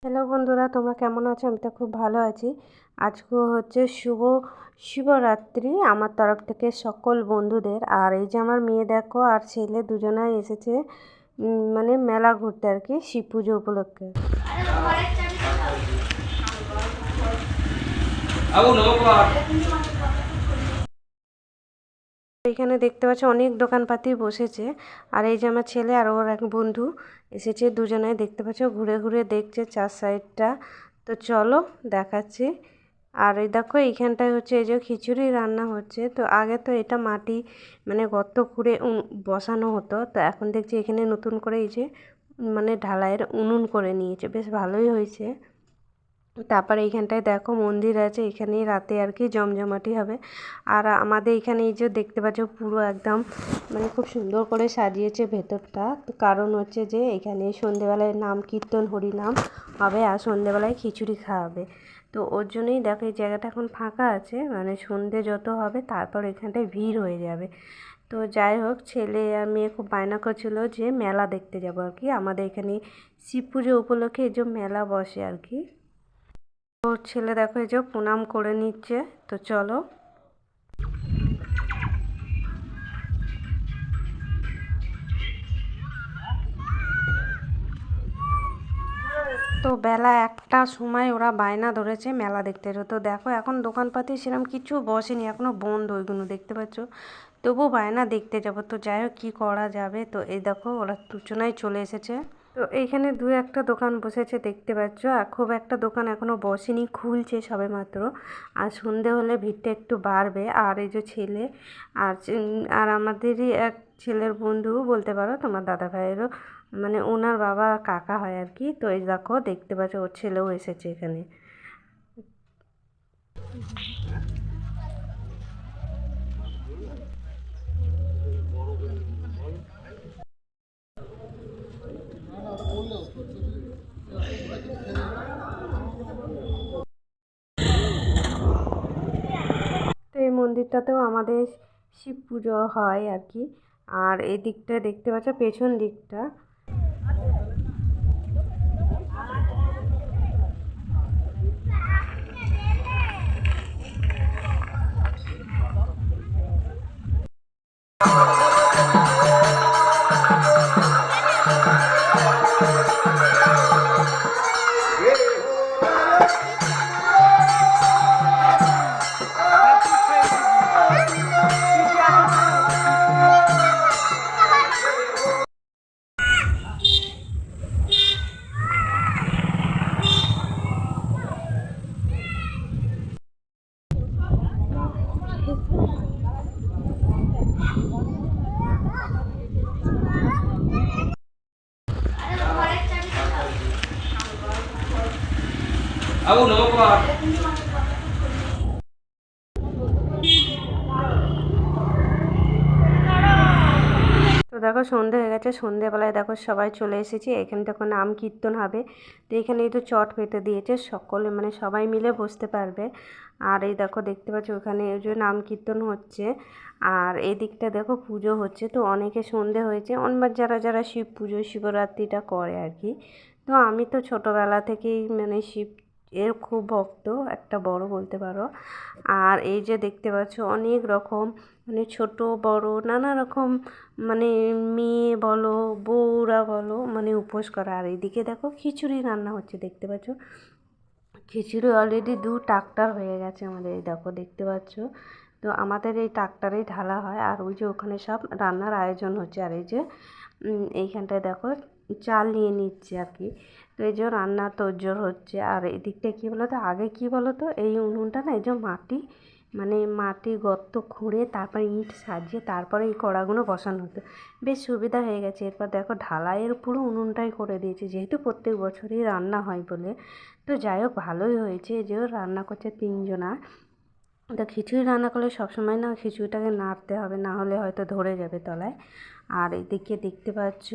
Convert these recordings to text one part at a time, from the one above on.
Hello বন্ধুরা, তোমরা কেমন আছো? আমি তো খুব ভালো আছি। আজকে হচ্ছে শিবরাত্রি আমার তরফ থেকে সকল বন্ধুদের। আর এই যে আমার মেয়ে দেখো আর ছেলে দুজনাই এসেছে মানে মেলা ঘুরতে আর কি, শিব পুজো উপলক্ষে। এখানে দেখতে পাচ্ছ অনেক দোকানপাতি বসেছে। আর এই যে আমার ছেলে আর ওর এক বন্ধু এসেছে, দুজনাই দেখতে পাচ্ছ ঘুরে ঘুরে দেখছে চার সাইডটা। তো চলো দেখাচ্ছি। আর এই দেখো এইখানটায় হচ্ছে এই যে খিচুড়ি রান্না হচ্ছে। তো আগে তো এটা মাটি মানে গর্ত খুঁড়ে বসানো হতো, তো এখন দেখছি এখানে নতুন করে এই যে মানে ঢালাইয়ের উনুন করে নিয়েছে, বেশ ভালোই হয়েছে। তারপরে এইখানটায় দেখো মন্দির আছে, এখানে রাতে আর কি জমজমাটি হবে। আর আমাদের এখানে এই যে দেখতে পাচ্ছ পুরো একদম মানে খুব সুন্দর করে সাজিয়েছে ভেতরটা। তো কারণ হচ্ছে যে এখানে সন্ধেবেলায় নাম কীর্তন হরিনাম হবে আর সন্ধেবেলায় খিচুড়ি খাওয়াবে। তো ওর জন্যই দেখো এই জায়গাটা এখন ফাঁকা আছে, মানে সন্ধে যত হবে তারপর এখানটায় ভিড় হয়ে যাবে। তো যাই হোক, ছেলে আর মেয়ে খুব বায়না করছিল যে মেলা দেখতে যাবো আর কি। আমাদের এখানে শিব পুজো উপলক্ষে এই যে মেলা বসে আর কি। ওর ছেলে দেখো এই যে প্রণাম করে নিচ্ছে। তো চলো। তো বেলা একটার সময় ওরা বায়না ধরেছে মেলা দেখতে যেত। তো দেখো এখন দোকানপাতি সেরকম কিছু বসেনি, এখনও বন্ধ ওইগুলো দেখতে পাচ্ছ। তবু বায়না দেখতে যাবো। তো যাই হোক কী করা যাবে। তো এই দেখো ওরা দুজনাই চলে এসেছে। তো এইখানে দু একটা দোকান বসেছে দেখতে পাচ্ছ, আর খুব একটা দোকান এখনও বসেনি, খুলছে সবে মাত্র। আর সন্ধে হলে ভিড়টা একটু বাড়বে। আর এই যে ছেলে আর আমাদেরই এক ছেলের বন্ধু বলতে পারো, তোমার দাদা ভাইয়েরও মানে ওনার বাবা কাকা হয় আর কি। তো এই দেখো দেখতে পাচ্ছ ওর ছেলেও এসেছে এখানে। তো এই মন্দিরটাতেও আমাদের শিব পুজো হয় আর কি। আর এই দিকটা দেখতে পাচ্ছ পেছন দিকটা। তো দেখো সন্ধে হয়ে গেছে, সন্ধেবেলায় দেখো সবাই চলে এসেছি। এখানে দেখো নাম কীর্তন হবে। তো এখানে এই তো চট পেতে দিয়েছে, সকলে মানে সবাই মিলে বসতে পারবে। আর এই দেখো দেখতে পাচ্ছ ওখানে ওই যে নাম কীর্তন হচ্ছে। আর এই দিকটা দেখো পুজো হচ্ছে। তো অনেকে সন্ধে হয়েছে, অন্যবার যারা যারা শিব পুজো শিবরাত্রিটা করে আর কি। তো আমি তো ছোটোবেলা থেকেই মানে শিব এর খুব ভক্ত, একটা বড় বলতে পারো। আর এই যে দেখতে পাচ্ছ অনেক রকম মানে ছোট বড় নানা রকম মানে মেয়ে বলো বউরা বলো মানে উপোস করা। আর এইদিকে দেখো খিচুড়ি রান্না হচ্ছে দেখতে পাচ্ছ। খিচুড়ি অলরেডি ট্রাক্টার হয়ে গেছে আমাদের, এই দেখো দেখতে পাচ্ছ। তো আমাদের এই ট্রাক্টারেই ঢালা হয়। আর ওই যে ওখানে সব রান্নার আয়োজন হচ্ছে। আর এই যে এইখানটায় দেখো চাল নিয়ে নিচ্ছে আর কি। তো এই যে রান্নার তোড়জোড় হচ্ছে। আর এই দিকটায় কী বলো তো, আগে কী বলো তো, এই উনুনটা না এই যে মাটি গর্ত খুঁড়ে তারপর ইট সাজিয়ে তারপরে এই কড়াগুলো বসানো হতো। বেশ সুবিধা হয়ে গেছে। এরপর দেখো ঢালাইয়ের পুরো উনুনটাই করে দিয়েছে, যেহেতু প্রত্যেক বছরই রান্না হয় বলে। তো যাই হোক ভালোই হয়েছে যে রান্না করছে তিনজনা। তো খিচুড়ি রান্না করলে সবসময় না খিচুড়িটাকে নাড়তে হবে, না হলে হয়তো ধরে যাবে তলায়। আর এদিকে দেখতে পাচ্ছ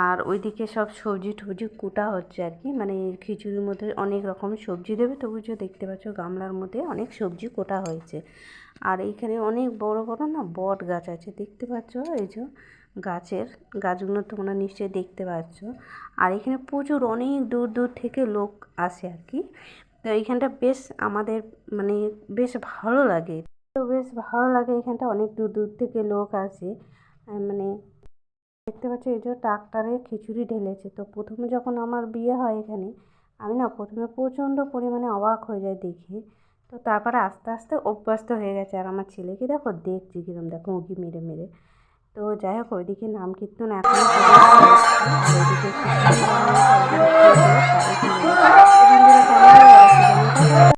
আর ওইদিকে সব সবজি টবজি কুটা হচ্ছে আর কি। মানে খিচুড়ির মধ্যে অনেক রকম সবজি দেবে, তো বুঝো দেখতে পাচ্ছ গামলার মধ্যে অনেক সবজি কোটা হয়েছে। আর এইখানে অনেক বড় বড় না বট গাছ আছে দেখতে পাচ্ছ। এই যে গাছগুলো তোমরা নিশ্চয়ই দেখতে পাচ্ছ। আর এখানে প্রচুর অনেক দূর দূর থেকে লোক আসে আর কি। তো এইখানটা বেশ আমাদের মানে বেশ ভালো লাগে। তো বেশ ভালো লাগে, এখানটা অনেক দূর দূর থেকে লোক আসে। মানে দেখতে পাচ্ছ এই যে ট্রাক্টরে খিচুড়ি ঢেলেছে। তো প্রথমে যখন আমার বিয়ে হয় এখানে, আমি না প্রথমে প্রচণ্ড পরিমাণে অবাক হয়ে যাই দেখে। তো তারপরে আস্তে আস্তে অভ্যস্ত হয়ে গেছে। আর আমার ছেলেকে দেখো দেখছি কিরম, দেখো উঁকি মেরে মেরে। তো যাই হোক, ওইদিকে নাম কীর্তন এখনও আর ওইদিকে খিচুড়ি বানানো